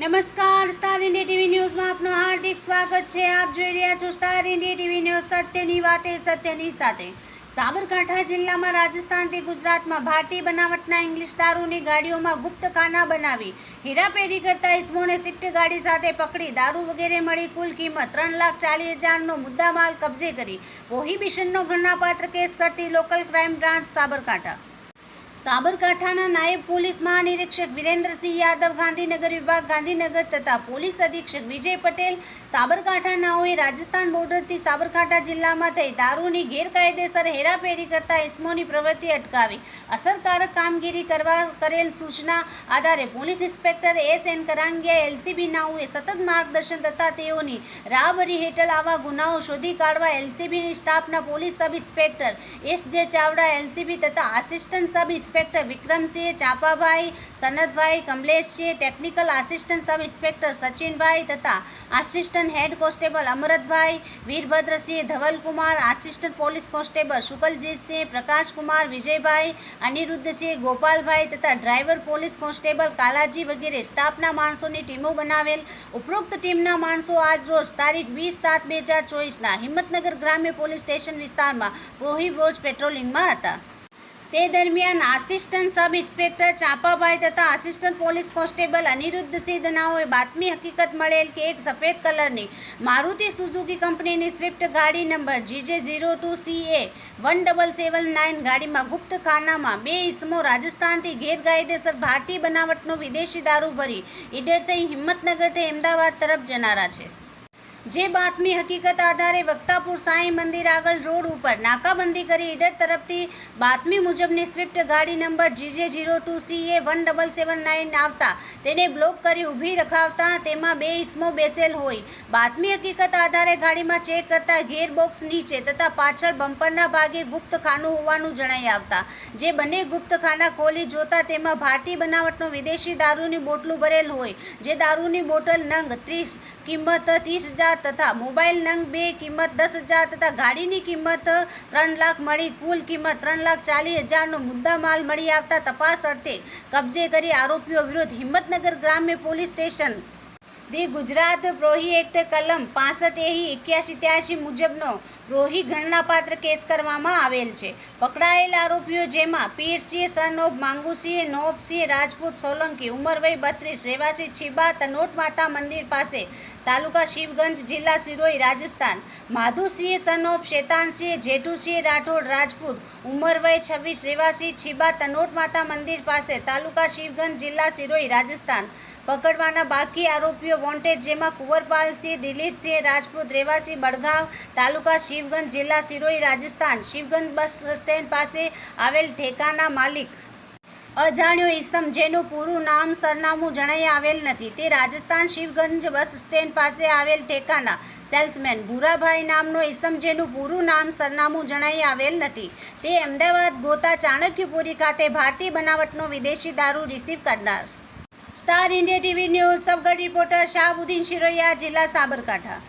નમસ્કાર, star India TV ન્યૂઝમાં આપનું હાર્દિક સ્વાગત છે। આપ જોઈ રહ્યા છો સ્ટાર ઇન્ડિયા ટીવી ન્યૂઝ, સત્યની વાતે સત્યની સાથે। સાબરકાંઠા જિલ્લામાં રાજસ્થાનથી ગુજરાતમાં ભારતીય બનાવટના ઇંગ્લિશ દારૂની ગાડીઓમાં ગુપ્તખાના બનાવી હેરાફેરી કરતા ઇસમોને સ્વિફ્ટ ગાડી સાથે પકડી દારૂ વગેરે મળી કુલ કિંમત 3,40,000નો મુદ્દામાલ કબજે કરી પ્રોહિબિશનનો ગણનાપાત્ર કેસ કરતી લોકલ ક્રાઇમ બ્રાન્ચ સાબરકાંઠાના નાયબ પોલીસ મહાનિરીક્ષક વિરેન્દ્રસિંહ યાદવ, ગાંધીનગર વિભાગ ગાંધીનગર તથા પોલીસ અધિક્ષક વિજય પટેલ સાબરકાંઠાનાઓએ રાજસ્થાન બોર્ડરથી સાબરકાંઠા જિલ્લામાં થઈ દારૂની ગેરકાયદેસર હેરાફેરી કરતા ઇસમોની પ્રવૃત્તિ અટકાવી અસરકારક કામગીરી કરવા કરેલ સૂચના આધારે પોલીસ ઇન્સ્પેક્ટર એસ.એન. કરાંગિયા એલસીબી નાઓએ સતત માર્ગદર્શન તથા તેઓની રાહબરી હેઠળ આવા ગુનાઓ શોધી કાઢવા એલસીબીની સ્ટાફના police sub inspector S J. Chavda LCB તથા assistant sub inspector Vikramsinh, Chapabhai, Sanatbhai, Kamleshsinh, technical assistant sub inspector Sachinbhai તથા assistant head constable Amratbhai, Virbhadrasinh, Dhavalkumar, assistant police constable Shukaljitsinh, Prakashkumar, Vijaybhai, Aniruddhsinh, Gopalbhai તથા ડ્રાઈવર પોલીસ કોન્સ્ટેબલ કાલાજી વગેરે સ્ટાફના માણસોની ટીમો બનાવેલ ઉપરોક્ત ટીમના માણસો આજરોજ તારીખ 20/7/2024ના હિંમતનગર ગ્રામ્ય પોલીસ સ્ટેશન વિસ્તારમાં પ્રોહિબ રોજ પેટ્રોલિંગમાં હતા। તે દરમિયાન આસિસ્ટન્ટ સબ ઇન્સ્પેક્ટર ચાપાભાઈ તથા આસિસ્ટન્ટ પોલીસ કોન્સ્ટેબલ અનિરુદ્ધસિંહ નાઓએ બાતમી હકીકત મળેલ કે એક સફેદ કલરની મારુતિ સુઝુકી કંપનીની સ્વિફ્ટ ગાડી નંબર GJ02CA 1779 ગાડીમાં ગુપ્ત ખાનામાં બે ઇસમો રાજસ્થાનથી ગેરકાયદેસર ભારતીય બનાવટનો વિદેશી દારૂ ભરી ઈડર થઈ હિંમતનગરથી અમદાવાદ તરફ જનારા છે। જે બાતમી હકીકત આધારે વક્તાપુર સાંઈ મંદિર આગળ રોડ ઉપર નાકાબંધી કરી ઈડર તરફથી બાતમી મુજબની સ્વિફ્ટ ગાડી નંબર GJ02CA 1779 આવતા તેને બ્લોક કરી ઊભી રખાવતા તેમાં બે ઇસમો બેસેલ હોય બાતમી હકીકત આધારે ગાડીમાં ચેક કરતા ગેરબોક્સ નીચે તથા પાછળ બમ્પરના ભાગે ગુપ્ત ખાનું હોવાનું જણાઈ આવતા જે બંને ગુપ્ત ખાના ખોલી જોતા તેમાં ભારતીય બનાવટનો વિદેશી દારૂની બોટલું ભરેલ હોય જે દારૂની બોટલ નંગ 30 કિંમત 30,000 તથા મોબાઈલ નંગ 2 કિંમત 10,000 તથા ગાડીની કિંમત 3 લાખ મળી કુલ કિંમત 3,40,000નો મુદ્દામાલ મળી આવતા તપાસ અર્થે કબજે કરી આરોપીઓ વિરુદ્ધ હિંમતનગર ગ્રામ્ય police station the Gujarat prohi act કલમ 65A8183 મુજબનો પ્રોહી ગણનાપાત્ર કેસ કરવામાં આવેલ છે। પકડાયેલ આરોપીઓ જેમાં પીરસિંહ સન ઓફ માંગુસિંહ નોબસિંહ રાજપૂત સોલંકી ઉંમર વય 32 રહેવાસી છીબા તનોટ માતા મંદિર પાસે તાલુકા શિવગંજ જિલ્લા સિરોહી રાજસ્થાન, માધુસિંહ સન ઓફ શેતાનસિંહ જેઠુસિંહ રાઠોડ રાજપૂત ઉંમર વય 26 રહેવાસી છીબા તનોટ માતા મંદિર પાસે તાલુકા શિવગંજ જિલ્લા સિરોહી રાજસ્થાન। પકડવાના બાકી આરોપીઓ વોન્ટેડ જેમાં કુંવરપાલસિંહ દિલીપસિંહ રાજપૂત રહેવાસી બડગાંવ તાલુકા શિવગંજ જિલ્લા સિરોહી રાજસ્થાન, શિવગંજ બસ સ્ટેન્ડ પાસે આવેલ ઠેકાના માલિક અજાણ્યો ઈસમ જેનું પૂરું નામ સરનામું જણાઈ આવેલ નથી તે રાજસ્થાન શિવગંજ બસ સ્ટેન્ડ પાસે આવેલ ઠેકાના સેલ્સમેન ભૂરાભાઈ નામનો ઈસમ જેનું પૂરું નામ સરનામું જણાઈ આવેલ નથી તે અમદાવાદ ગોતા ચાણક્યપુરી ખાતે ભારતીય બનાવટનો વિદેશી દારૂ રિસીવ કરનાર। Star India TV news Sabgadh reporter Shahbuddin Shiroya, જિલ્લા સાબરકાંઠા।